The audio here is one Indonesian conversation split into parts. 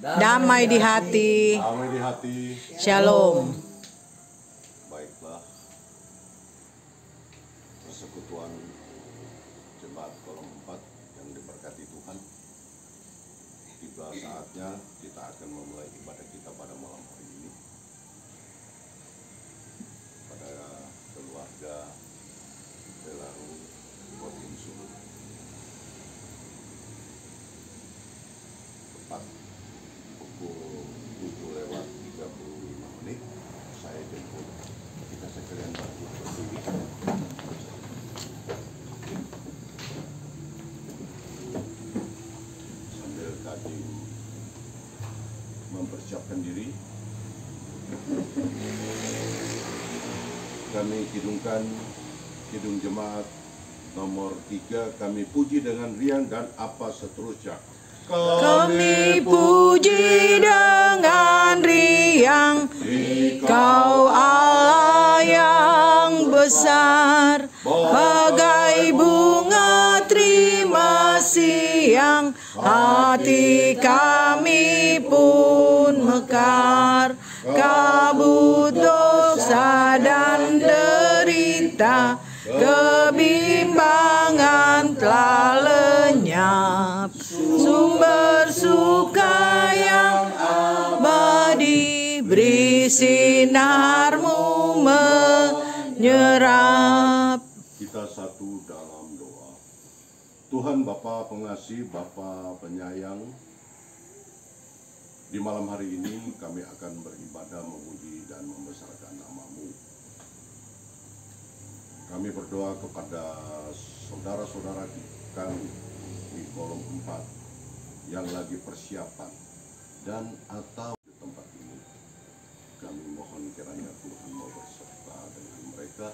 damai di hati. Damai di hati. Shalom. Baiklah, persekutuan Jemaat Kolom 4 yang diberkati Tuhan, tiba saatnya kita akan memulai ibadah kita pada malam hari ini. Pada keluarga Delaru Rotin Sulu, tepat pukul 7:35, saya jemput. Kita sekalian bangkit berdiri. Sambil Kadin mempersiapkan diri, kami kidungkan Kidung Jemaat nomor 3, kami puji dengan riang dan apa seterusnya. Kami puji dengan riang, Kau Allah yang besar, bagai bunga terima siang, hati kami pun mekar. Kabut dosa dan derita, kebimbangan telah lenyap. Sumber suka yang abadi, beri sinarmu menyerap. Kita satu dalam doa. Tuhan Bapa pengasih, Bapa penyayang, di malam hari ini kami akan beribadah, memuji dan membesarkan nama-Mu. Kami berdoa kepada saudara-saudara kami di Kolom 4 yang lagi persiapan dan atau di tempat ini. Kami mohon kiranya Tuhan mau berserta dengan mereka,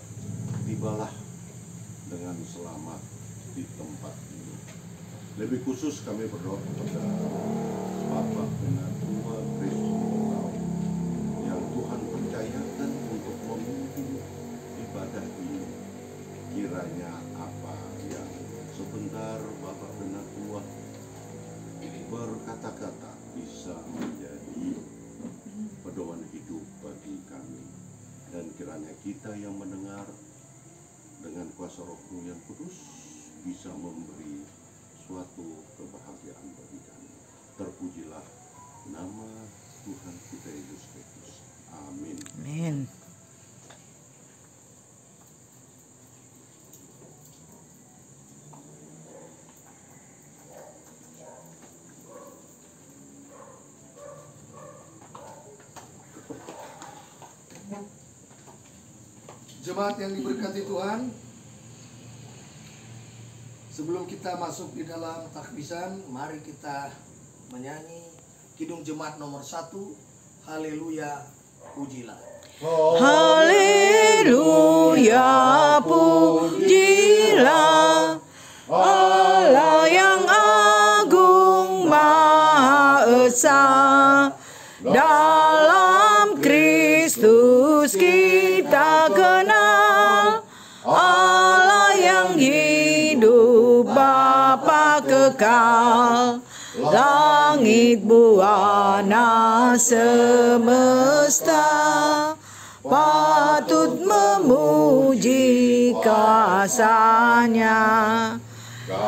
tibalah dengan selamat di tempat ini. Lebih khusus kami berdoa kepada Bapak Penatua Kristus Tunggal yang Tuhan percayakan untuk memimpin ibadah ini. Kiranya apa yang sebentar Bapak Penatua berkata-kata bisa menjadi pedoman hidup bagi kami, dan kiranya kita yang mendengar dengan kuasa Roh-Mu yang kudus bisa memberi suatu kebahagiaan bagi kami. Terpujilah nama Tuhan kita Yesus Kristus. Amin. Amin. Jemaat yang diberkati Tuhan, sebelum kita masuk di dalam takbisan, mari kita menyanyi Kidung Jemaat nomor 1, Haleluya, pujilah. Haleluya, pujilah Allah yang agung maha esa. Dalam Kristus kita kenal Allah yang hidup, Bapa kekal. Langit buana semesta patut memuji kasih-Nya,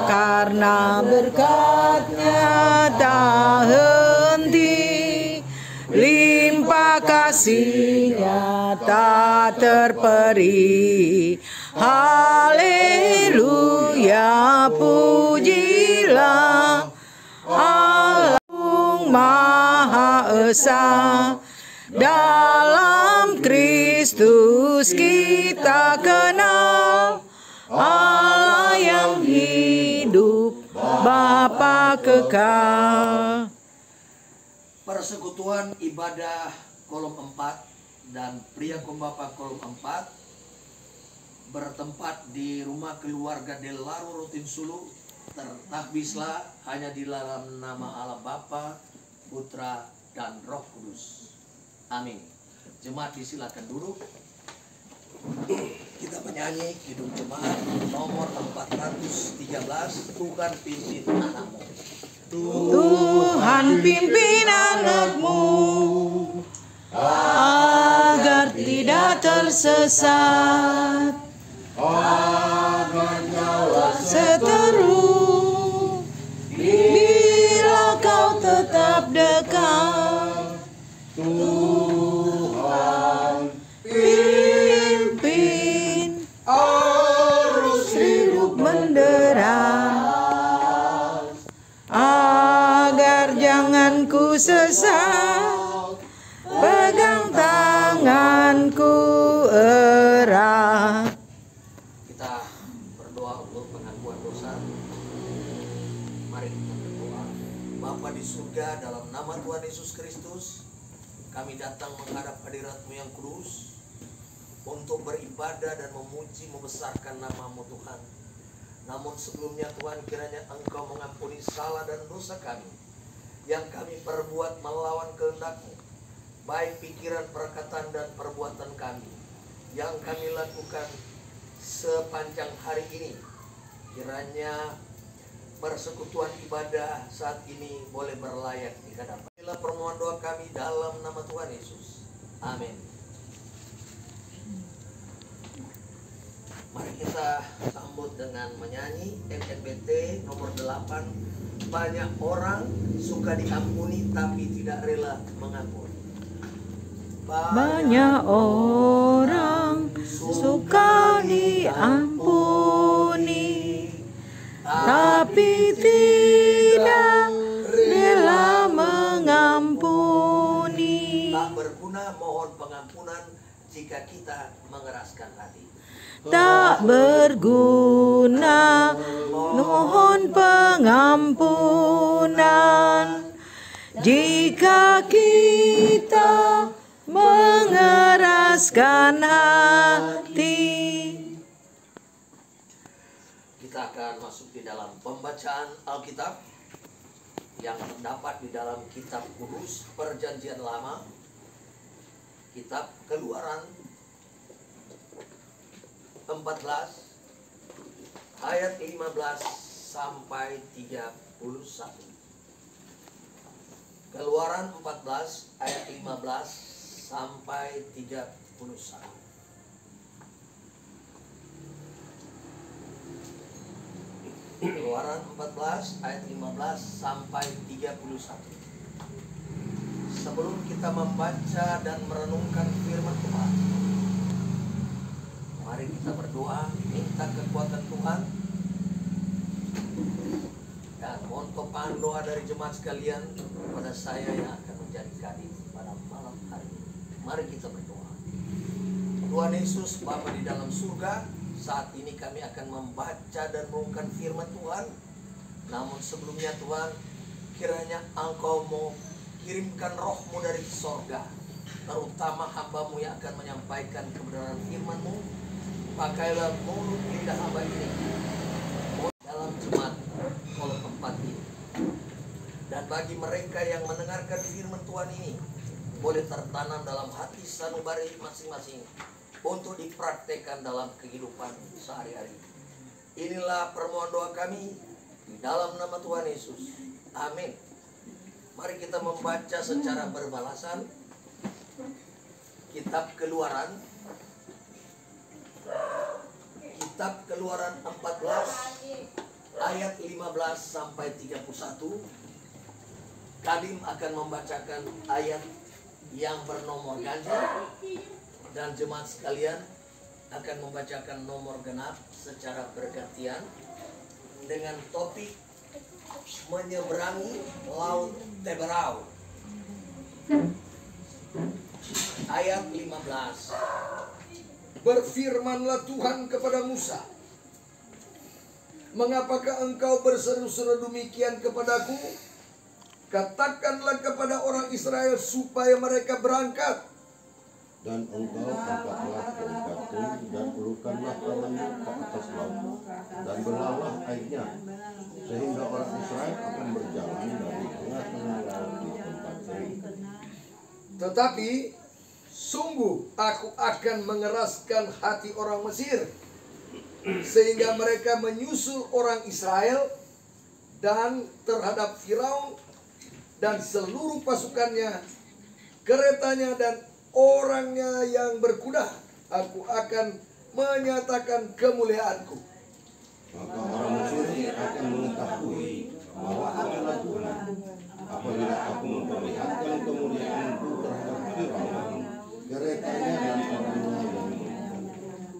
karena berkat-Nya tak henti, limpah kasih-Nya tak terperi. Haleluya, pujilah Allah Maha Esa. Dalam Kristus kita kenal Allah yang hidup, Bapa kekal. Persekutuan ibadah Kolom 4 dan pria Kombapa Kolom 4 bertempat di rumah keluarga Delaru Rotin Sulu. Tertakbislah hanya di dalam nama Allah Bapa, Putra, dan Roh Kudus. Amin. Jemaat disilakan duduk. Kita menyanyi Kidung Jemaat nomor 413, Tuhan pimpin anakmu. Tuhan pimpin anak-Mu agar tidak tersesat, agar nyala seteru bila Kau tetap dekat. Tuhan Pimpin arus hidup menderas, agar jangan ku sesat, pegang tanganku erat. Kita berdoa untuk pengakuan dosa. Mari kita berdoa. Bapa di surga, dalam nama Tuhan Yesus Kristus, kami datang menghadap hadirat-Mu yang kudus untuk beribadah dan memuji membesarkan nama-Mu Tuhan. Namun sebelumnya Tuhan, kiranya Engkau mengampuni salah dan dosa kami yang kami perbuat melawan kehendak-Mu, baik pikiran, perkataan, dan perbuatan kami yang kami lakukan sepanjang hari ini. Kiranya persekutuan ibadah saat ini boleh berlayak di hadapan. Inilah permohonan doa kami dalam nama Tuhan Yesus. Amin. Mari kita sambut dengan menyanyi NNBT nomor 8. Banyak orang suka diampuni tapi tidak rela mengampuni. Banyak orang suka diampuni tapi tidak rela mengampuni. Tak berguna mohon pengampunan jika kita mengeraskan hati. Tak berguna mohon pengampunan jika kita mengeraskan hati. Kita akan masuk di dalam pembacaan Alkitab yang terdapat di dalam kitab kudus Perjanjian Lama, kitab Keluaran 14 ayat 15 sampai 31. Keluaran 14 ayat 15 sampai 31. Keluaran 14 ayat 15 sampai 31. Sebelum kita membaca dan merenungkan firman Tuhan, mari kita berdoa, minta kekuatan Tuhan, dan mohon topan doa dari jemaat sekalian kepada saya yang akan menjadi kadin pada malam hari ini. Mari kita berdoa. Tuhan Yesus, Bapa di dalam surga, saat ini kami akan membaca dan merenungkan firman Tuhan. Namun sebelumnya Tuhan, kiranya Engkau mau kirimkan roh-Mu dari sorga, terutama hamba-Mu yang akan menyampaikan kebenaran firman-Mu. Pakailah mulut lidah hamba ini dalam jemaat kolom 4 ini. Dan bagi mereka yang mendengarkan firman Tuhan ini, boleh tertanam dalam hati sanubari masing-masing untuk dipraktekkan dalam kehidupan sehari-hari. Inilah permohonan doa kami di dalam nama Tuhan Yesus. Amin. Mari kita membaca secara berbalasan Kitab Keluaran 14 ayat 15 sampai 31. Kadim akan membacakan ayat yang bernomor ganjil dan jemaat sekalian akan membacakan nomor genap secara bergantian dengan topik menyeberangi laut Teberau. Ayat 15. Berfirmanlah Tuhan kepada Musa, mengapakah engkau berseru-seru demikian kepadaku? Katakanlah kepada orang Israel supaya mereka berangkat. Dan engkau angkatlah tongkatmu dan ulurkanlah tanganmu ke atas laut, dan belahlah airnya, sehingga orang Israel akan berjalan dari tengah-tengah laut di tempat kering. Tetapi sungguh aku akan mengeraskan hati orang Mesir, sehingga mereka menyusul orang Israel dan terhadap Firaun dan seluruh pasukannya, keretanya dan orangnya yang berkuda. Aku akan menyatakan kemuliaanku. Maka orang Mesir akan mengetahui bahwa akulah Tuhan apabila aku memperlihatkan kemuliaanku terhadap Firaun, keretanya dan orangnya yang berkuda.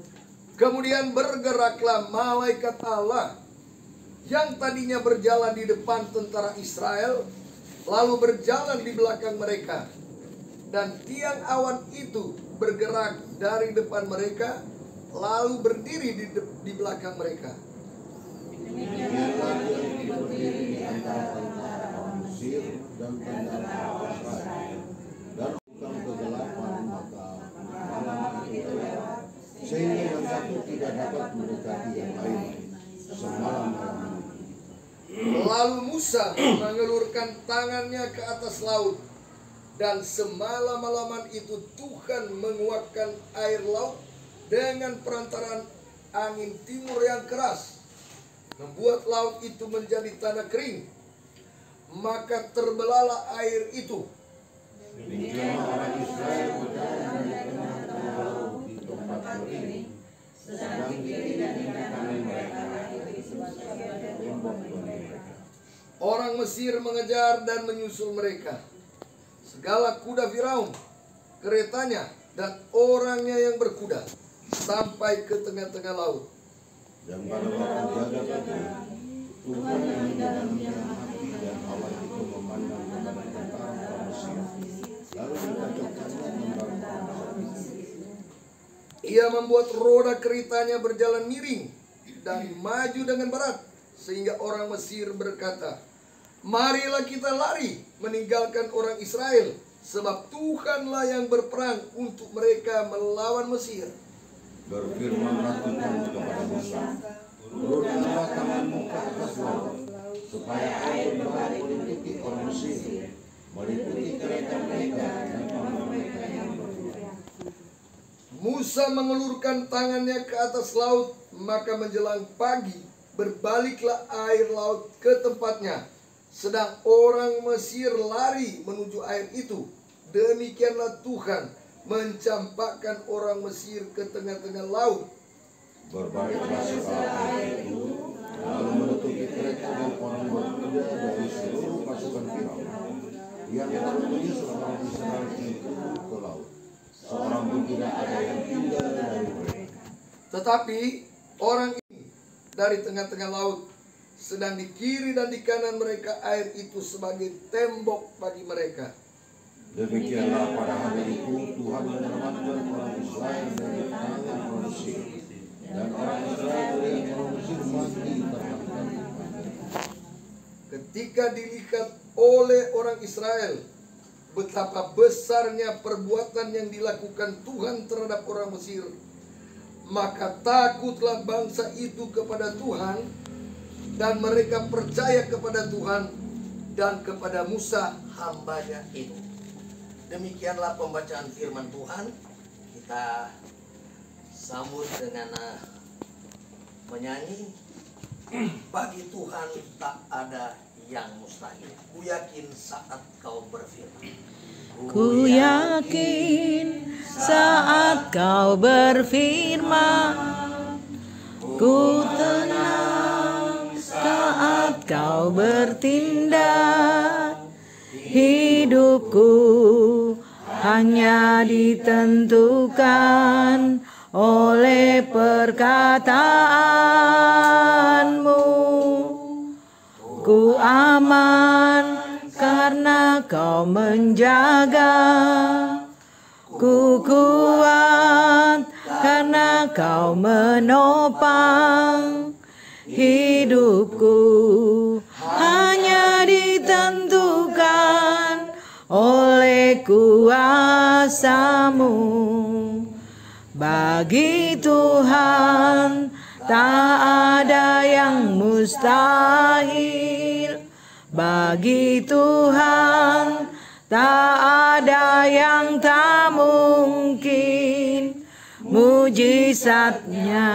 Kemudian bergeraklah malaikat Allah yang tadinya berjalan di depan tentara Israel, lalu berjalan di belakang mereka. Dan tiang awan itu bergerak dari depan mereka, lalu berdiri di belakang mereka. Demikianlah tiang itu berdiri di antara tentara orang Mesir dan tentara orang Israel. Dan bukan kegelapan, maka malam itu gelap, sehingga yang satu tidak dapat mendekati yang lain semalam-malam. Lalu Musa mengelurkan tangannya ke atas laut, dan semalam-malaman itu Tuhan menguapkan air laut dengan perantaran angin timur yang keras, membuat laut itu menjadi tanah kering, maka terbelahlah air itu. Demikianlah orang Israel berjalan dari tengah-tengah laut di tempat kering, sedang kiri dan di kanan mereka tembok mereka. Orang Mesir mengejar dan menyusul mereka. Segala kuda Firaun, keretanya, dan orangnya yang berkuda sampai ke tengah-tengah laut. Dan pada waktu jaga pagi, Tuhan yang di dalamnya api dan awan itu memandang kepada tentara orang Mesir, lalu dikacaukannya tentara orang Mesir. Ia membuat roda keretanya berjalan miring dan maju dengan berat, sehingga orang Mesir berkata, marilah kita lari meninggalkan orang Israel, sebab Tuhanlah yang berperang untuk mereka melawan Mesir. Berfirmanlah Tuhan kepada Musa, urutkanlah tanganmu ke atas laut, supaya air berlari meliputi orang Mesir, meliputi kereta mereka dan orang mereka yang berkuda. Musa mengelurkan tangannya ke atas laut, maka menjelang pagi berbaliklah air laut ke tempatnya, sedang orang Mesir lari menuju air itu. Demikianlah Tuhan mencampakkan orang Mesir ke tengah-tengah laut. Berbaliklah segala air itu, lalu menutupi kereta dan orang berkuda dari seluruh pasukan Firaun, yang menuju seorang Israel itu ke laut. Seorang pun tidak ada yang tinggal dari mereka. Tetapi orang ini dari tengah-tengah laut, sedang di kiri dan di kanan mereka air itu sebagai tembok bagi mereka. Demikianlah pada hari itu Tuhan menyelamatkan orang Israel dari tangan orang Mesir, dan orang Israel dari orang Mesir mati termakan. Ketika dilihat oleh orang Israel betapa besarnya perbuatan yang dilakukan Tuhan terhadap orang Mesir, maka takutlah bangsa itu kepada Tuhan, dan mereka percaya kepada Tuhan dan kepada Musa hambanya itu. Demikianlah pembacaan firman Tuhan. Kita sambut dengan menyanyi, bagi Tuhan tak ada yang mustahil. Ku yakin saat kau berfirman. Ku yakin saat kau berfirman, ku tenang saat kau bertindak. Hidupku hanya ditentukan oleh perkataanmu. Ku aman karena kau menjaga. Ku kuat karena kau menopang. Hidupku hanya ditentukan oleh kuasa-Mu. Bagi Tuhan tak ada yang mustahil. Bagi Tuhan tak ada yang tak mungkin. Mujizatnya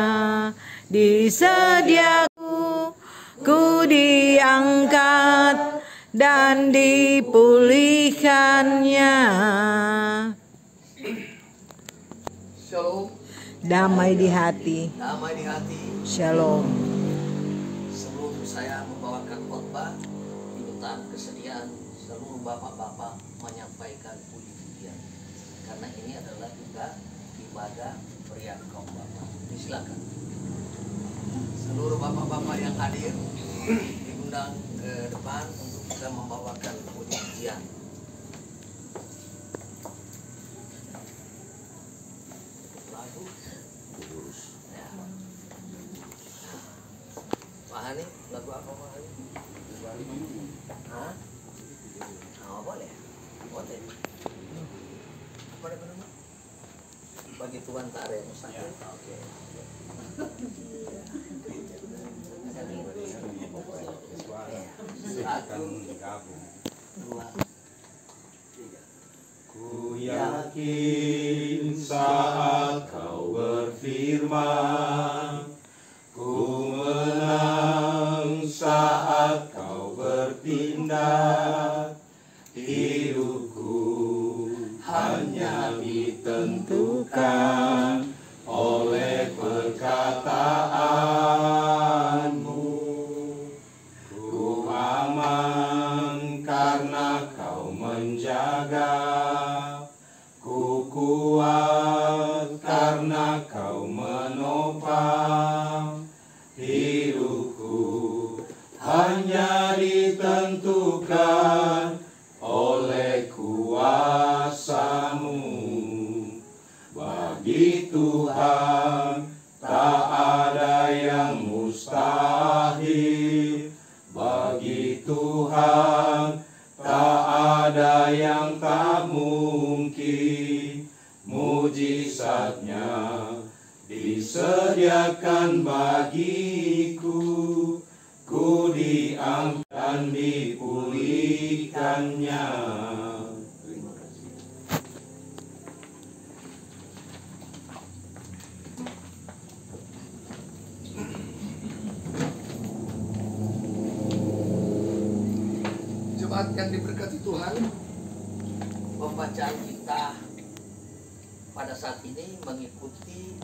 disediaku, ku di diangkat dan dipulihkannya. Shalom. Damai di hati. Damai di hati. Shalom. Sebelum saya membawakan khotbah, minta kesediaan seluruh bapak-bapak menyampaikan puji-pujian, karena ini adalah juga ibadah pria kaum bapak. Silakan. Seluruh bapak-bapak yang hadir diundang ke depan untuk kita membawakan puji-pujian. Lagu. Ya. Pak Hani, lagu apa Pak Hani? Hah? Oh, boleh. Boleh. Apa nama? Bagi Tuhan tak ada yang mustahil. Oke. Satu, dua, tiga. Ku yakin saat kau berfirman, ku menang saat kau bertindak. Hidupku hanya ditentukan oleh perkataanmu. Ku aman karena kau menjaga, ku kuat karena kau menopang. Hidupku hanya ditentukan oleh kuasa-Mu. Bagi Tuhan tak ada yang mustahil. Bagi Tuhan tak ada yang tak mungkin. Mujizatnya disediakan bagiku. Ku diangkat dan dipulihkannya. Terima kasih. Jemaat yang diberkati Tuhan, Pembacaan kita pada saat ini mengikuti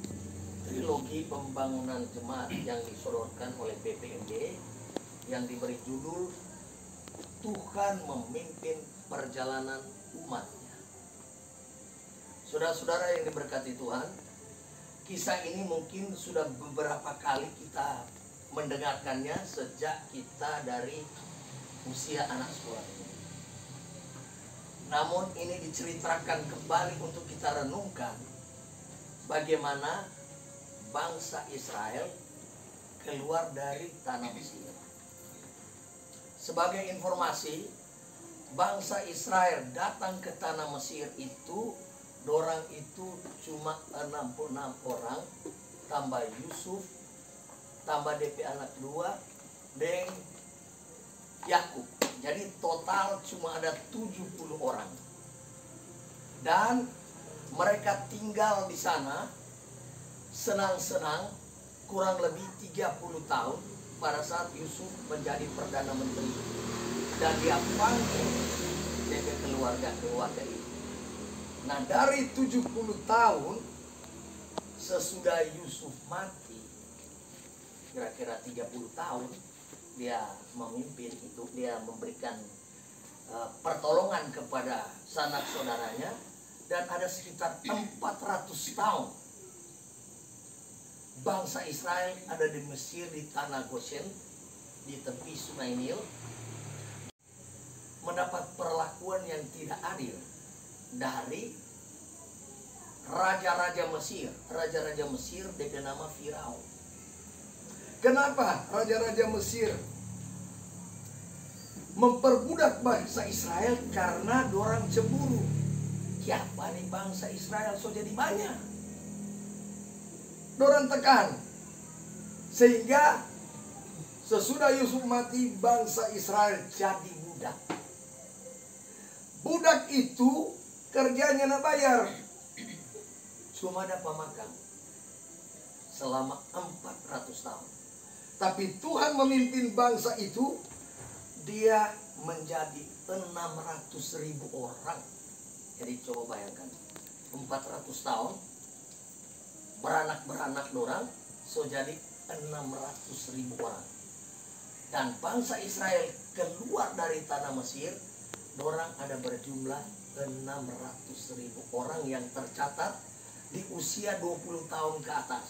trilogi pembangunan jemaat yang disodorkan oleh PPMB yang diberi judul Tuhan Memimpin Perjalanan Umatnya. Saudara-saudara yang diberkati Tuhan, kisah ini mungkin sudah beberapa kali kita mendengarkannya sejak kita dari usia anak sekolah ini. Namun ini diceritakan kembali untuk kita renungkan bagaimana bangsa Israel keluar dari tanah Mesir. Sebagai informasi, bangsa Israel datang ke tanah Mesir itu, dorang itu cuma 66 orang, tambah Yusuf, tambah DP anak 2, dan Yakub. Jadi total cuma ada 70 orang. Dan mereka tinggal di sana senang-senang kurang lebih 30 tahun pada saat Yusuf menjadi Perdana Menteri. Dan dia panggil DP keluarga itu. Nah, dari 70 tahun sesudah Yusuf mati, kira-kira 30 tahun dia memimpin itu, dia memberikan pertolongan kepada sanak saudaranya, dan ada sekitar 400 tahun bangsa Israel ada di Mesir, di tanah Goshen, di tepi Sungai Nil, mendapat perlakuan yang tidak adil dari raja-raja Mesir. Raja-raja Mesir dengan nama Firaun. kenapa raja-raja Mesir memperbudak bangsa Israel? Karena dorang cemburu. Siapa nih bangsa Israel so jadi banyak? Dorang tekan. Sehingga sesudah Yusuf mati, bangsa Israel jadi budak. Budak itu kerjanya nak bayar. Cuma dapat makan selama 400 tahun. Tapi Tuhan memimpin bangsa itu dia menjadi 600.000 orang. Jadi coba bayangkan, 400 tahun beranak dorang, so jadi 600.000 orang. Dan bangsa Israel keluar dari tanah Mesir, dorang ada berjumlah 600.000 orang yang tercatat di usia 20 tahun ke atas.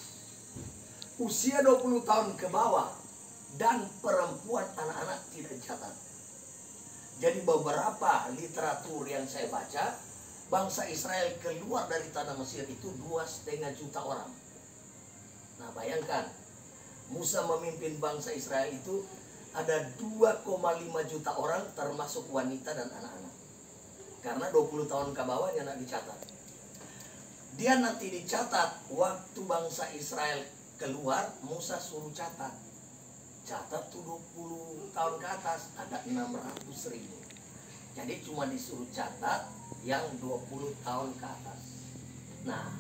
Usia 20 tahun ke bawah dan perempuan anak-anak tidak dicatat. Jadi beberapa literatur yang saya baca, bangsa Israel keluar dari tanah Mesir itu 2,5 juta orang. Nah bayangkan, Musa memimpin bangsa Israel itu ada 2,5 juta orang termasuk wanita dan anak-anak. Karena 20 tahun ke bawahnya tidak dicatat. Dia nanti dicatat waktu bangsa Israel keluar, Musa suruh catat. Catat tuh 20 tahun ke atas ada 600.000. Jadi cuma disuruh catat yang 20 tahun ke atas. Nah,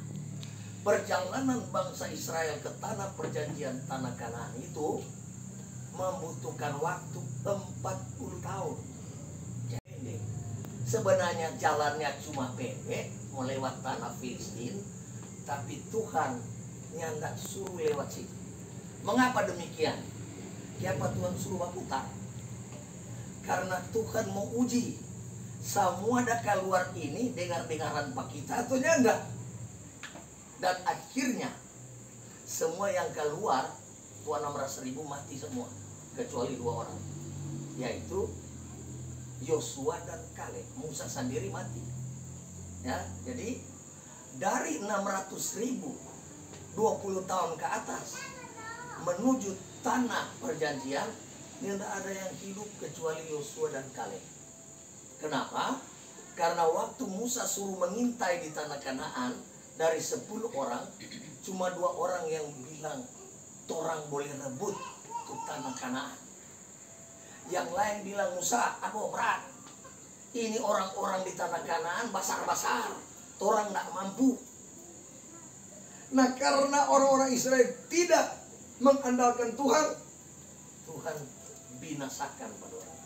perjalanan bangsa Israel ke tanah perjanjian, tanah Kanaan itu membutuhkan waktu 40 tahun. Jadi sebenarnya jalannya cuma pendek, mau lewat tanah Filistin, tapi Tuhan nyandak suruh lewat situ. Mengapa demikian? Kenapa Tuhan suruh putar? Karena Tuhan mau uji semua dah keluar ini dengar-dengaran pak kita atau enggak. Dan akhirnya semua yang keluar 600.000 mati semua kecuali 2 orang, yaitu Yosua dan Kaleb. Musa sendiri mati. Ya, jadi dari 600.000 20 tahun ke atas menuju tanah perjanjian, tidak ada yang hidup kecuali Yosua dan Kaleb. Kenapa? Karena waktu Musa suruh mengintai di tanah Kanaan, dari 10 orang, cuma 2 orang yang bilang, torang boleh rebut ke tanah Kanaan. Yang lain bilang, Musa, aku berat. Ini orang-orang di tanah Kanaan basar-basar, torang tidak mampu. Nah, karena orang-orang Israel tidak mengandalkan Tuhan, Tuhan binasakan pada orang.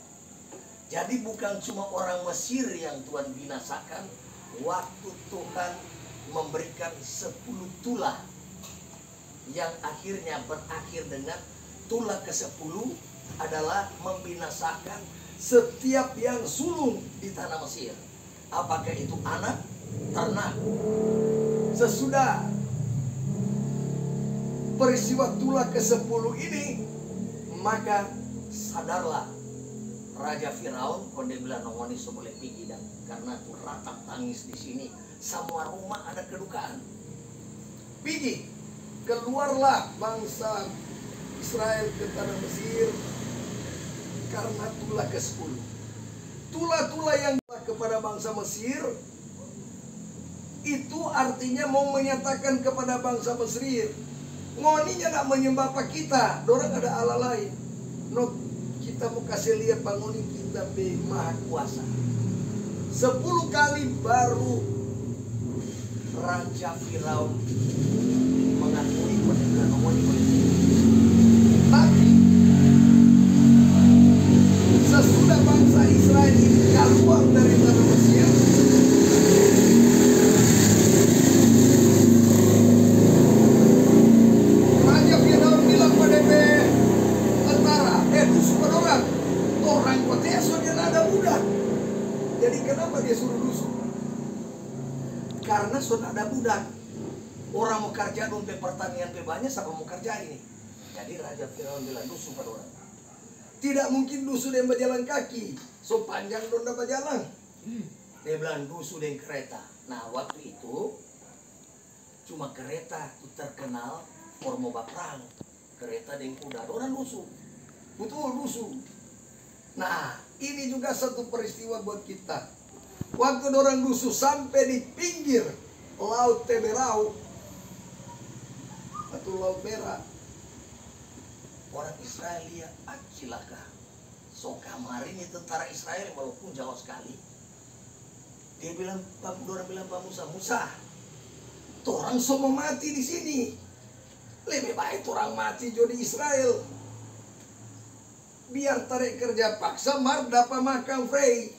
Jadi bukan cuma orang Mesir yang Tuhan binasakan. Waktu Tuhan memberikan 10 tulah yang akhirnya berakhir dengan tulah ke-10 adalah membinasakan setiap yang sulung di tanah Mesir. Apakah itu anak, ternak. Sesudah peristiwa tulah ke-10 ini, maka sadarlah Raja Firaun, kalau dia bilang nongoni seboleh pergi dan karena tuh ratap tangis di sini, semua rumah ada kedukaan. Pergi, keluarlah bangsa Israel ke tanah Mesir karena tulah ke-10. Tulah-tulah yang kepada bangsa Mesir itu artinya mau menyatakan kepada bangsa Mesir, ngoninya nak menyembah apa kita, dorang ada Allah lain. No, kita mau kasih lihat bangunin kita be maha kuasa. 10 kali baru Raja Firaun mengakui peninggalan ngoni. Tapi sesudah bangsa Israel ini keluar dari tanah Mesir, Raja Firaun bilang pada tentara, dusu pada orang koteso dia ada budak. Jadi kenapa dia suruh dusu? Karena sudah ada budak. Orang mau kerja untuk pertanian banyak, siapa mau kerja ini? Jadi Raja Firaun bilang dusu pada orang. Tidak mungkin dusu dia berjalan kaki, so panjang don dapat jalan. Dia bilang dusu dengan kereta. Nah waktu itu cuma kereta itu terkenal formoba perang. Kereta dengan kuda, orang dusu. Betul dusu. Nah ini juga satu peristiwa buat kita. Waktu orang dusu sampai di pinggir Laut Teberau atau Laut Merah, orang Israel lihat, cilaka. So kemarin ini tentara Israel walaupun jauh sekali, dia bilang, orang bilang Pak Musa, Musa, orang semua mati di sini. Lebih baik orang mati jadi Israel. biar tarik kerja paksa mar dapat makan frey.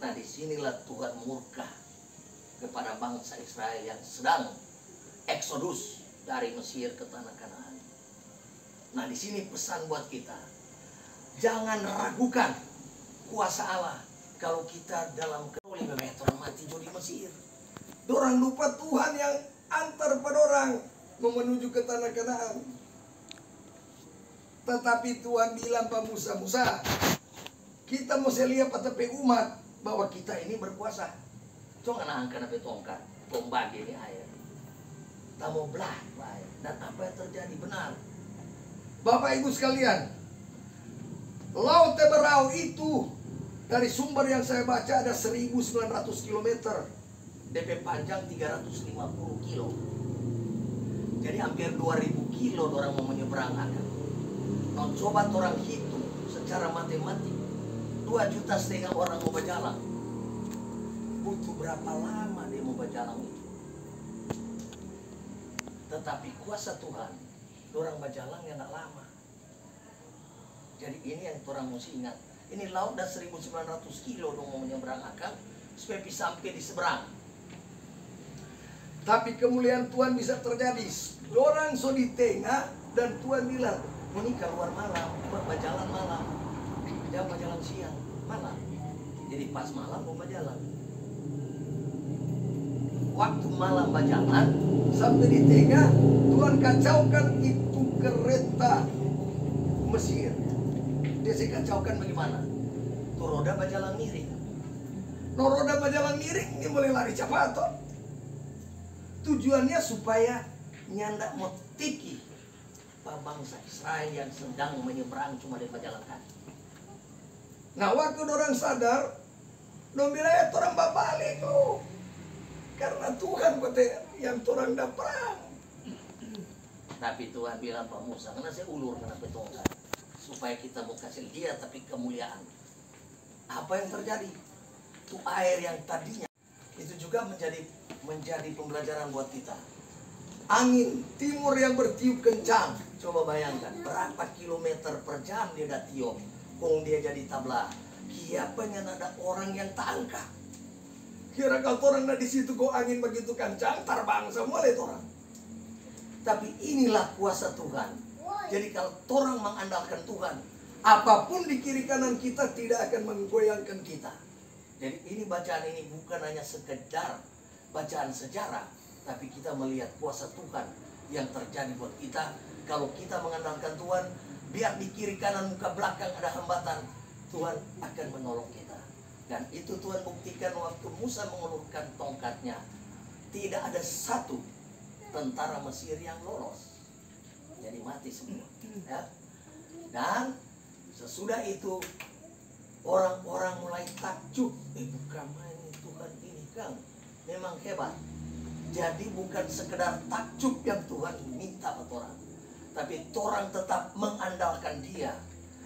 Nah, disinilah Tuhan murka kepada bangsa Israel yang sedang eksodus dari Mesir ke tanah Kanaan. Nah, di sini pesan buat kita. Jangan ragukan kuasa Allah kalau kita dalam lebih banyak orang mati di Mesir. Dorang lupa Tuhan yang antar pada orang menuju ke tanah Kanaan. Tetapi Tuhan bilang pada Musa, Musa, kita mesti lihat pada umat bahwa kita ini berkuasa. Jangan angkat apa tongkat, pembagi ini air. Tak mau belah air. Dan apa yang terjadi benar. Bapak Ibu sekalian, Laut Teberau itu dari sumber yang saya baca ada 1900 km. DP panjang 350 kilo. Jadi hampir 2000 kilo orang mau menyeberang akan. Nah, coba orang hitung secara matematik 2,5 juta orang mau berjalan. Butuh berapa lama dia mau berjalan itu? Tetapi kuasa Tuhan, orang berjalan yang tidak lama. Jadi ini yang orang mesti ingat. Ini laut dah 1900 kilo dong mau menyeberang akan supaya bisa sampai di seberang. Tapi kemuliaan Tuhan bisa terjadi. Orang so di tengah dan Tuhan bilang, Ini keluar malam, berjalan malam. Jangan berjalan siang, malam. Jadi pas malam mau berjalan. Waktu malam berjalan, sampai di tengah Tuhan kacaukan itu kereta Mesir. dia sih kacaukan bagaimana? Tuh roda berjalan miring. No roda berjalan miring, dia boleh lari cepat toh. Tujuannya supaya nyandak motiki bangsa Israel yang sedang menyeberang cuma di berjalan kaki. Nah waktu orang sadar, dong bilang ya orang balik loh. Karena Tuhan yang orang dah perang. Tapi Tuhan bilang Pak Musa, karena saya ulur kenapa tongkat supaya kita mau kasih dia tapi kemuliaan. Apa yang terjadi? Itu air yang tadinya itu juga menjadi pembelajaran buat kita. Angin timur yang bertiup kencang. Coba bayangkan berapa kilometer per jam dia dah tiup. Kong dia jadi tabla. Kiapanya ada orang yang tangkap. Kira kalau orang di situ kok angin begitu kencang, terbang semua lihat orang. Tapi inilah kuasa Tuhan. Jadi kalau orang mengandalkan Tuhan, apapun di kiri kanan kita tidak akan menggoyangkan kita. Jadi ini bacaan ini bukan hanya sekedar bacaan sejarah, tapi kita melihat kuasa Tuhan yang terjadi buat kita. Kalau kita mengandalkan Tuhan, biar di kiri kanan muka belakang ada hambatan, Tuhan akan menolong kita. Dan itu Tuhan buktikan waktu Musa mengulurkan tongkatnya. Tidak ada satu tentara Mesir yang lolos. Jadi mati semua. Ya. Dan sesudah itu orang-orang mulai takjub. Bukan main Tuhan ini Kang. Memang hebat. Jadi bukan sekedar takjub yang Tuhan minta buat orang. Tapi orang tetap mengandalkan dia.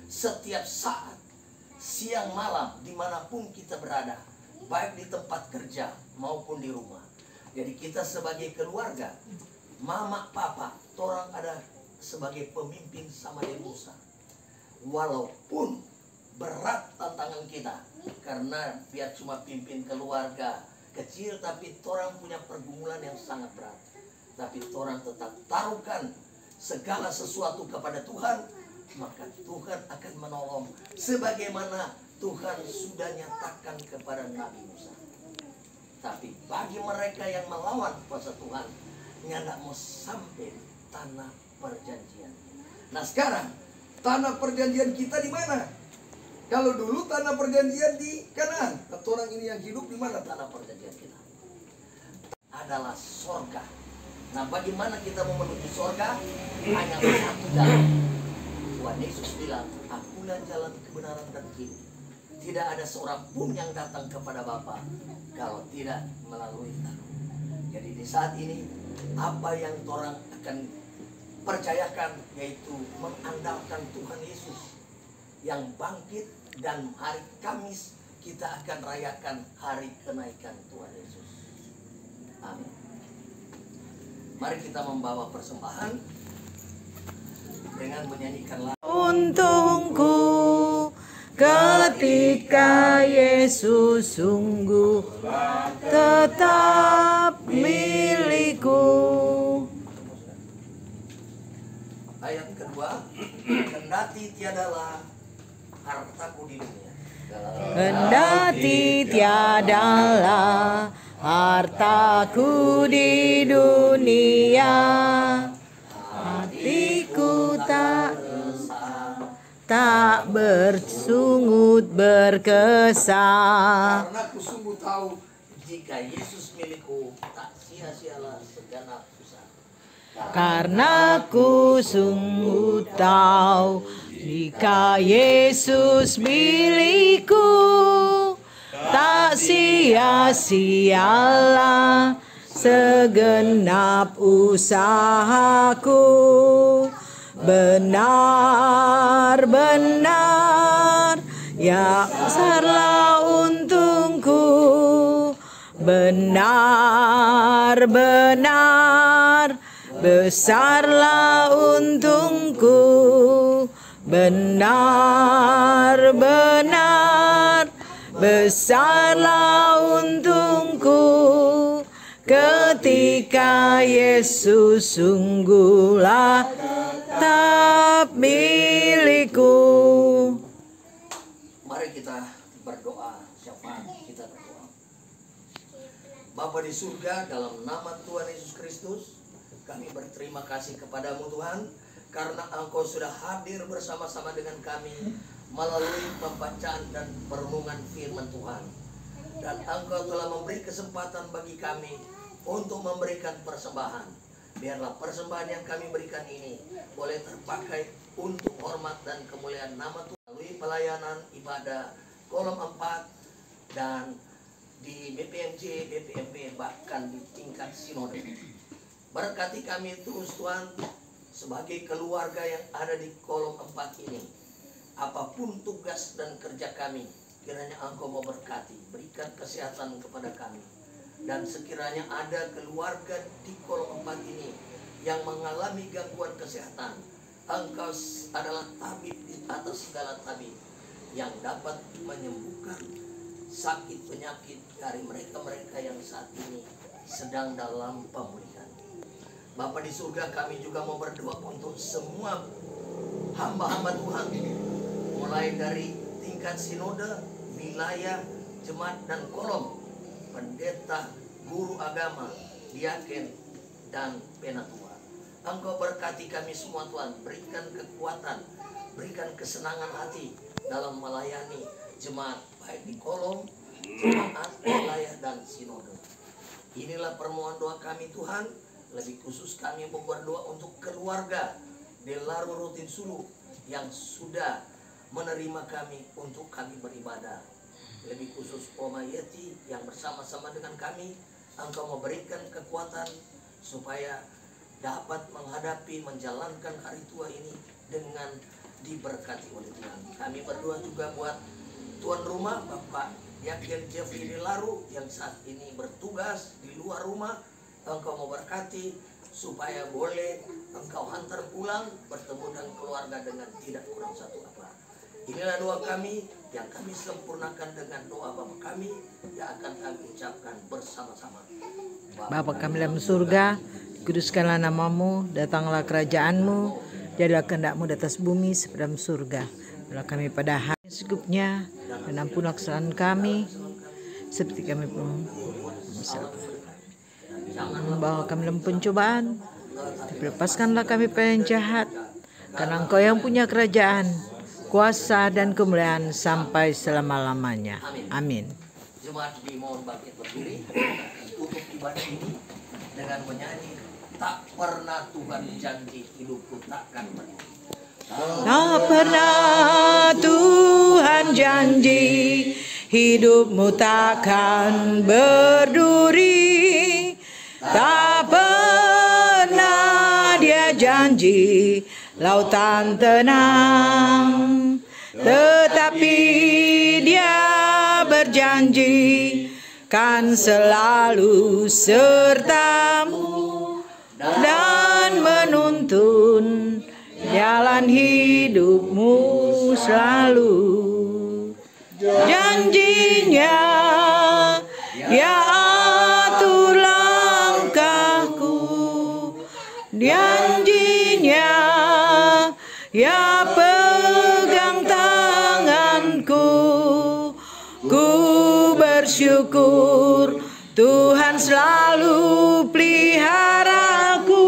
Setiap saat. Siang malam dimanapun kita berada. Baik di tempat kerja maupun di rumah. Jadi kita sebagai keluarga. Mama, papa. Orang ada sebagai pemimpin sama dengan Musa. Walaupun berat tantangan kita. Karena biar cuma pimpin keluarga kecil. Tapi orang punya pergumulan yang sangat berat. Tapi orang tetap taruhkan segala sesuatu kepada Tuhan. Maka Tuhan akan menolong. Sebagaimana Tuhan sudah nyatakan kepada Nabi Musa. Tapi bagi mereka yang melawan kuasa Tuhan, nggak mau sampai tanah perjanjian. Nah sekarang tanah perjanjian kita di mana? Kalau dulu tanah perjanjian di Kanaan, atau orang ini yang hidup di mana tanah perjanjian kita? Adalah sorga. Nah bagaimana kita mau menuju sorga? Hanya satu jalan. Tuhan Yesus bilang, akulah jalan kebenaran dan hidup. Tidak ada seorang pun yang datang kepada Bapa kalau tidak melalui aku. Jadi di saat ini apa yang orang akan percayakan yaitu mengandalkan Tuhan Yesus yang bangkit, dan hari Kamis kita akan rayakan hari kenaikan Tuhan Yesus. Amin. Mari kita membawa persembahan dengan menyanyikan lagu. Untungku ketika Yesus sungguh tetap milikku. Ayat kedua, kendati tiadalah hartaku di dunia. Kendati tiadalah hartaku di dunia, hatiku tak bersungut berkesan. Karena aku sungguh tahu jika Yesus milikku, tak sia-sialah segenap usaha. Karena ku sungguh tahu jika Yesus milikku, tak sia-sialah segenap usahaku. Benar-benar ya besarlah untungku. Benar-benar besarlah untungku. Benar-benar besarlah untungku ketika Yesus sungguhlah tetap milikku. Mari kita berdoa, syafaat kita berdoa. Bapa di surga, dalam nama Tuhan Yesus Kristus, kami berterima kasih kepadamu Tuhan, karena Engkau sudah hadir bersama-sama dengan kami melalui pembacaan dan perenungan firman Tuhan. Dan Engkau telah memberi kesempatan bagi kami untuk memberikan persembahan. Biarlah persembahan yang kami berikan ini boleh terpakai untuk hormat dan kemuliaan nama Tuhan melalui pelayanan ibadah kolom 4 dan di BPMJ, BPMP, bahkan di tingkat sinode. Berkati kami terus Tuhan sebagai keluarga yang ada di kolom 4 ini. Apapun tugas dan kerja kami, kiranya Engkau mau berkati, berikan kesehatan kepada kami. Dan sekiranya ada keluarga di kolom 4 ini yang mengalami gangguan kesehatan, Engkau adalah tabib di atas segala tabib yang dapat menyembuhkan sakit penyakit dari mereka-mereka yang saat ini sedang dalam pemulihan. Bapa di surga, kami juga mau berdoa untuk semua hamba-hamba Tuhan, mulai dari tingkat sinode, wilayah, jemaat dan kolom, pendeta, guru agama, diaken, dan penatua. Engkau berkati kami semua Tuhan, berikan kekuatan, berikan kesenangan hati dalam melayani jemaat, baik di kolom, jemaat, wilayah, dan sinode. Inilah permohonan doa kami Tuhan, lebih khusus kami mau berdoa untuk keluarga Delaru Rutin Sulu yang sudah menerima kami untuk kami beribadah. Lebih khusus Oma Yeti yang bersama-sama dengan kami, Engkau memberikan kekuatan supaya dapat menghadapi, menjalankan hari tua ini dengan diberkati oleh Tuhan. Kami berdoa juga buat tuan rumah Bapak Yakin Jeffrey Delaru yang saat ini bertugas di luar rumah. Engkau mau berkati supaya boleh Engkau hantar pulang bertemu dengan keluarga dengan tidak kurang satu apa. Inilah doa kami yang kami sempurnakan dengan doa Bapa kami yang akan kami ucapkan bersama-sama. Bapa kami dalam surga, dikuduskanlah namamu, datanglah kerajaanmu, jadilah kehendak-mu di atas bumi seperti dalam surga. Berilah kami pada hari secukupnya, dan ampunilah kesalahan kami, seperti kami pun membawa kami dalam pencobaan, tapi lepaskanlah kami pada yang jahat, karena Engkau yang punya kerajaan, kuasa dan kemuliaan sampai selama-lamanya. Amin. Jemaat dimohon bangkit berdiri, tutup ibadah ini dengan menyanyi tak pernah Tuhan janji hidupku takkan berhenti. Tak pernah Tuhan janji hidupmu takkan berduri. Tak pernah Dia janji lautan tenang, tetapi Dia berjanji kan selalu sertamu dan menuntun jalan hidupmu selalu. janjinya, ya atur langkahku, janjinya, ya pegang tanganku. Ku bersyukur Tuhan selalu peliharaku.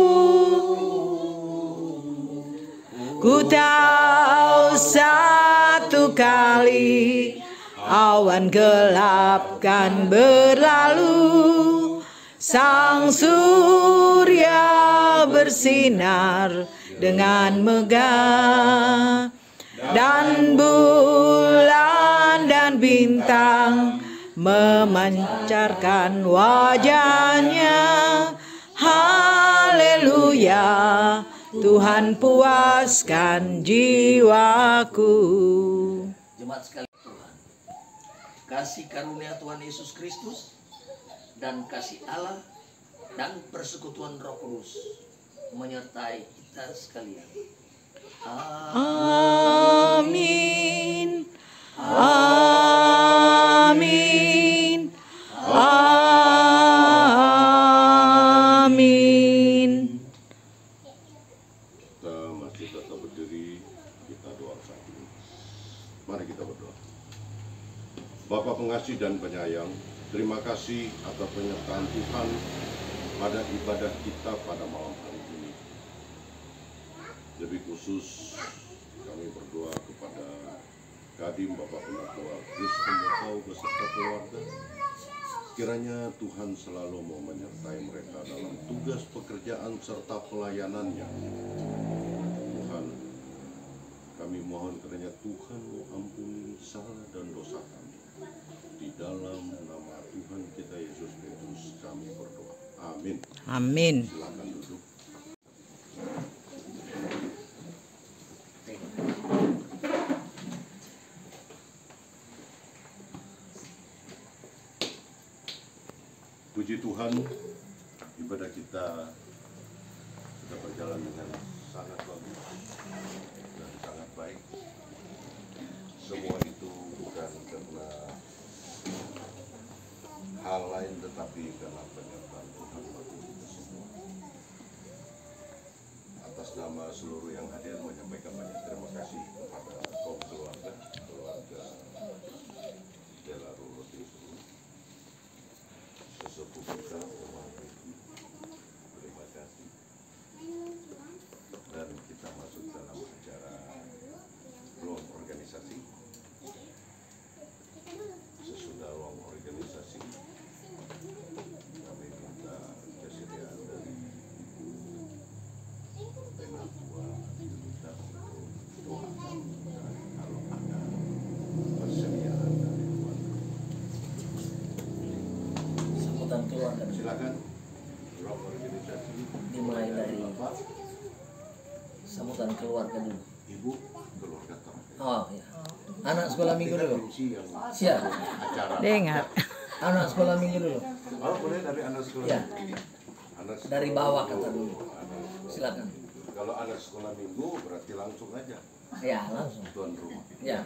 Ku tahu satu kali awan gelap kan berlalu, sang surya bersinar dengan megah, dan bulan dan bintang memancarkan wajahnya. Haleluya, Tuhan puaskan jiwaku. Jemaat sekalian Tuhan, kasih karunia Tuhan Yesus Kristus dan kasih Allah dan persekutuan Roh Kudus menyertai kita sekalian. Amin. Amin. Amin. Kita masih tetap berdiri, kita doa satu. Mari kita berdoa. Bapa pengasih dan penyayang, terima kasih atas penyertaan Tuhan pada ibadah kita pada malam hari ini. Lebih khusus kami berdoa kepada Kadin Bapak Penatua Kris Pembekau beserta keluarga. Kiranya Tuhan selalu mau menyertai mereka dalam tugas pekerjaan serta pelayanannya. Tuhan, kami mohon kiranya Tuhan mau ampuni salah dan dosa kami. Di dalam nama Tuhan kita Yesus Kristus kami berdoa. Amin. Amin. Silakan duduk. Puji Tuhan, ibadah kita sudah berjalan dengan sangat bagus dan sangat baik. Semua itu bukan karena hal lain tetapi karena penyertaan Tuhan bagi kita semua. Atas nama seluruh yang hadir menyampaikan banyak terima kasih kepada kaum keluarga Delaro Rotin Sulu, sesepuh kita, terima kasih. Dan kita masuk dalam acara ruang organisasi. Sesudah ruang organisasi, kami minta kesediaan dari Ibu Penatua kita untuk doakan dan kalau ada persediaan dari keluarga. Sambutan keluarga Silakan ruang organisasi dimulai dari sambutan keluarga dulu. Ibu keluarga terakhir. Oh ya, anak sekolah minggu Kita dulu. kunci yang Siap. acara. Dengar. Anak sekolah minggu dulu. Oh, boleh dari anak sekolah. Ya, Anak dari bawah kata dulu. anak- Silakan. Kalau anak sekolah minggu berarti langsung aja Ya, langsung. tuan rumah. Ya.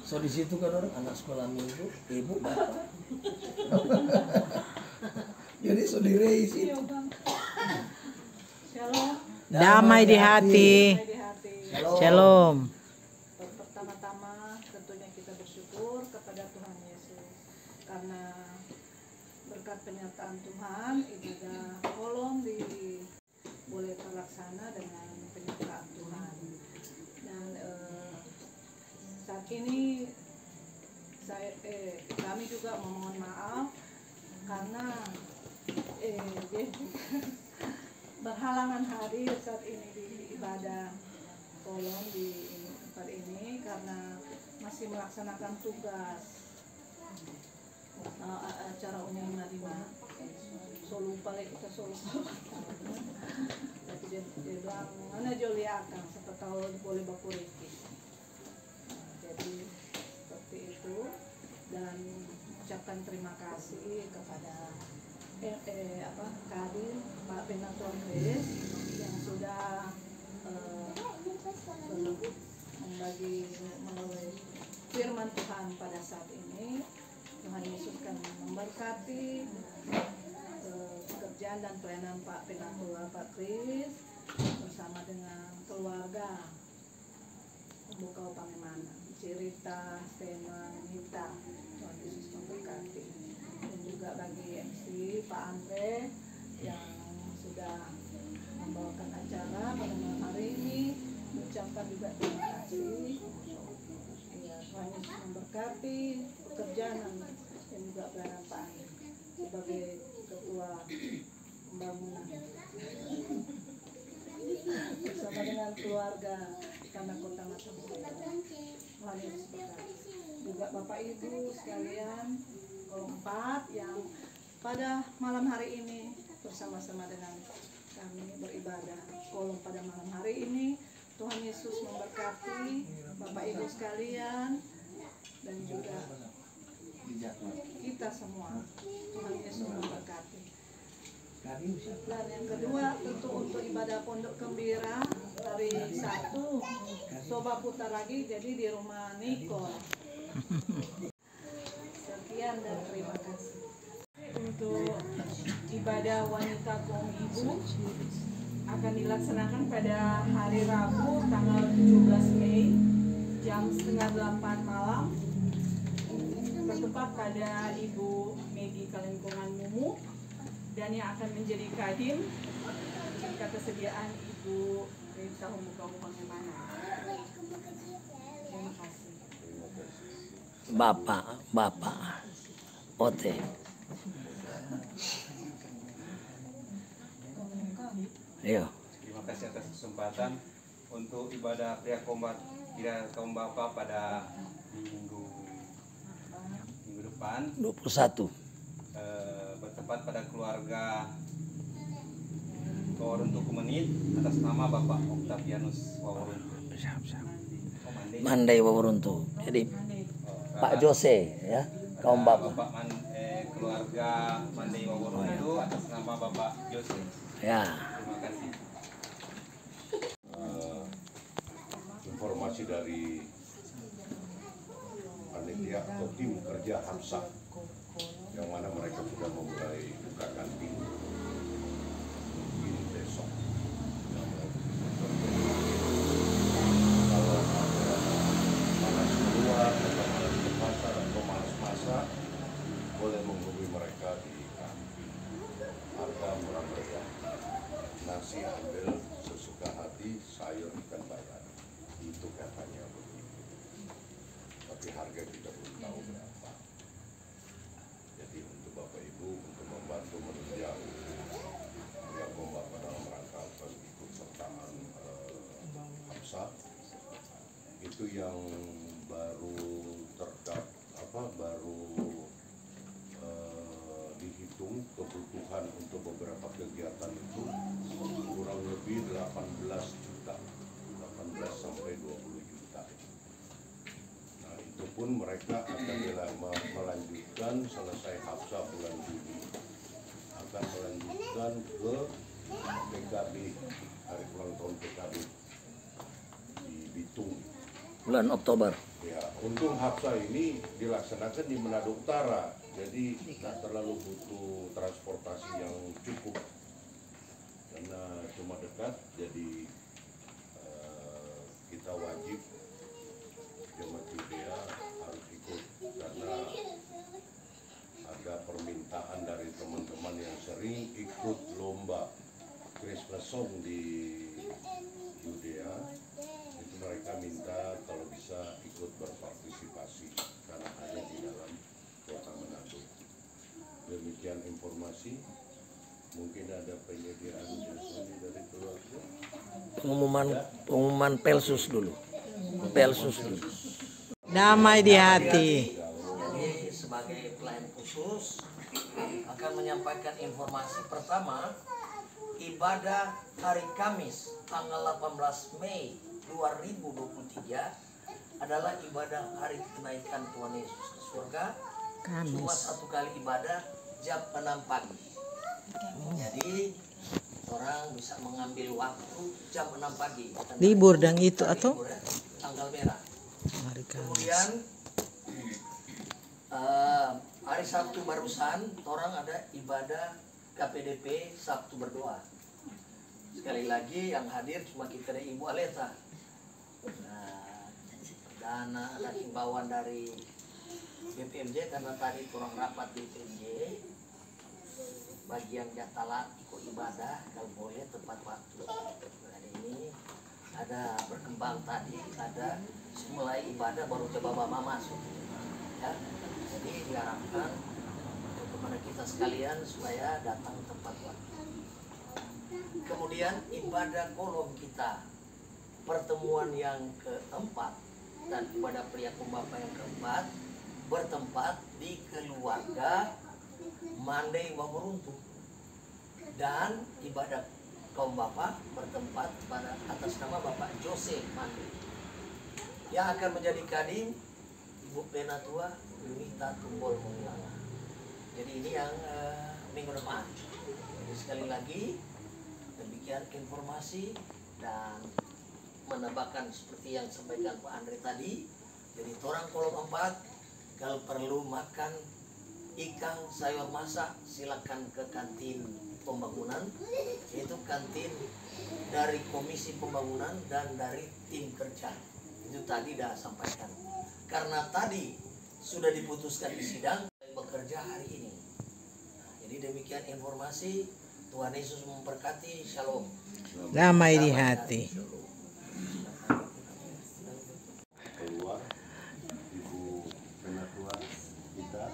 So di situ kan orang anak sekolah minggu, ibu bapak. Jadi so di race itu. Damai di hati. Shalom. Pertama-tama tentunya kita bersyukur kepada Tuhan Yesus karena berkat penyertaan Tuhan ibadah kolom boleh terlaksana dengan penyertaan Tuhan. Dan saat ini kami juga memohon maaf karena berhalangan hadir saat ini di ibadah kolom di tempat ini karena masih melaksanakan tugas acara Unyai Madinah. So lupa lagi kita tapi dia bilang mana Joli akan siapa tahu boleh bakuriki. Jadi seperti itu dan ucapkan terima kasih kepada Kadin Pak Penatua Kris yang sudah membagi melalui firman Tuhan pada saat ini. Tuhan Yesus akan memberkati pekerjaan dan pelayanan Pak Penanggulan Pak Kris bersama dengan keluarga Bukau Pangimana, Cerita, Stema, Nita. Tuhan Yesus memberkati. Dan juga bagi MC Pak Andre yang sudah membawakan acara pada malam hari ini, mengucapkan juga terima kasih. Ya, Tuhan Yesus memberkati pekerjaan dan juga pelayanan Pak Andre sebagai ketua pembangunan bersama dengan keluarga Tanah Kota Mataram. Tuhan Yesus berkati. Juga Bapak Ibu sekalian kolom 4 yang pada malam hari ini bersama-sama dengan kami beribadah kolom pada malam hari ini. Tuhan Yesus memberkati Bapak Ibu sekalian dan juga kita semua. Tuhan Yesus memberkati. Dan yang kedua tentu untuk ibadah Pondok Gembira hari 1 Soba putar lagi jadi di rumah Niko. Sekian dan terima kasih. Untuk ibadah wanita kaum ibu akan dilaksanakan pada hari Rabu tanggal 17 Mei jam 7:30 malam bertempat pada Ibu Megi Kalengkungan Mumu dan yang akan menjadi kadim jika kesediaan Ibu Rita Humukau Pangimana. Terima kasih. Bapak Ote. Ayo. Terima kasih atas kesempatan untuk ibadah pria kaum Bapak pada minggu depan 21. Bertempat pada keluarga Waworuntu Kumenit atas nama Bapak Octavianus Waworuntu. Mandai Waworuntu. Jadi Pak Jose ya, kaum Bapak. Keluarga Mandai Waworuntu atas nama Bapak Jose. Ya. Terima kasih. Informasi dari panitia atau tim kerja Hamsah yang mana mereka sudah memulai bukakan pintu mungkin besok. Kalau ada malas keluar atau malas ke pasar atau malas masak, boleh menghubungi mereka di kantin. Harga murah-meriah. Nasi ambil sesuka hati, sayur ikan bayar. Itu katanya begitu. Tapi harga kita belum tahu berapa. Jadi untuk Bapak Ibu untuk membantu menunjang yang Bapak dalam rangka ikut sertaan Hamsah itu yang baru dihitung kebutuhan untuk beberapa kegiatan itu kurang lebih 18 juta, 18 sampai 20 juta. Nah itu pun mereka akan melanjutkan selesai Hamsah bulan Juni, akan melanjutkan ke PKB, hari ulang tahun PKB di Bitung. Bulan Oktober. Ya, untung Hamsah ini dilaksanakan di Manado Utara, jadi tidak terlalu butuh transportasi yang cukup karena cuma dekat. Jadi kita wajib jemaat Yudea harus ikut karena ada permintaan dari teman-teman yang sering ikut lomba Christmas song di Yudea. Itu mereka minta kalau bisa ikut berpartisipasi karena ada di dalam kota Manado. Demikian informasi. Mungkin ada penyediaan jasanya dari keluarga. Pengumuman Pelsus dulu. Damai di hati. Jadi sebagai pelayan khusus akan menyampaikan informasi pertama. Ibadah hari Kamis tanggal 18 Mei 2023 adalah ibadah hari kenaikan Tuhan Yesus ke surga. Cuma satu kali ibadah jam 6 pagi. Jadi orang bisa mengambil waktu jam 6 pagi. Libur dan itu atau? tanggal merah. Hari Kamis. Kemudian hari Sabtu barusan orang ada ibadah KPDP Sabtu berdoa. Sekali lagi yang hadir cuma kita dan Ibu Aleta. Dan ada himbauan dari BPMJ karena tadi kurang rapat BPMJ. Bagi yang jatalah ikut ibadah kalau boleh tepat waktu. Hari ini ada berkembang tadi, ada mulai ibadah baru coba mama masuk. Ya, jadi diharapkan kepada kita sekalian supaya datang tepat waktu. Kemudian ibadah kolom kita pertemuan yang keempat dan ibadah pria kumbapa yang keempat bertempat di keluarga Mandai Wameruntu, dan ibadah kaum bapak bertempat pada atas nama Bapak Jose Mandai yang akan menjadi kadin Ibu Penatua Yunita Tumbol Mengilala. Jadi ini yang minggu depan. Jadi sekali lagi demikian informasi dan menambahkan seperti yang sampaikan Pak Andre tadi. Jadi orang kolom 4 kalau perlu makan ikan sayur masak silakan ke kantin pembangunan, yaitu kantin dari Komisi Pembangunan dan dari tim kerja. Itu tadi dah sampaikan. Karena tadi sudah diputuskan di sidang bekerja hari ini. Jadi demikian informasi. Tuhan Yesus memberkati. Shalom. Damai di hati. Keluar Ibu Penatua kita,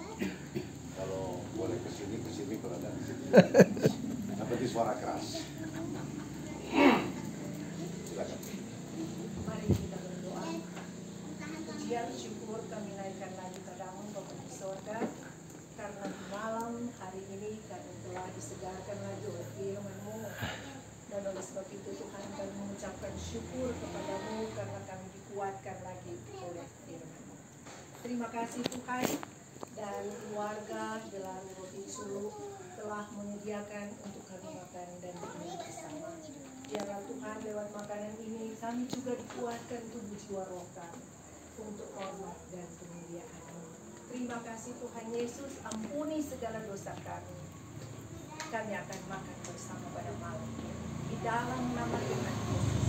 kalau boleh kesini kalau ada di situ. Seperti suara keras. Silakan. Mari kita berdoa. Pujian syukur kami naikkan lagi padamu Bapa di sorga, karena di malam hari ini kami telah disegarkan lagi oleh firman-Mu. Dan oleh sebab itu Tuhan, kami mengucapkan syukur kepadamu karena kami dikuatkan lagi oleh firman-Mu. Terima kasih Tuhan, dan keluarga Delaru Roti Sulu telah menyediakan untuk kami makan dan minum bersama. Biarlah Tuhan, lewat makanan ini kami juga dikuatkan tubuh jiwa roh kami untuk hormat dan kemuliaan-Mu. Terima kasih Tuhan Yesus, ampuni segala dosa kami. Kami akan makan bersama pada malam. Di dalam nama Tuhan Yesus.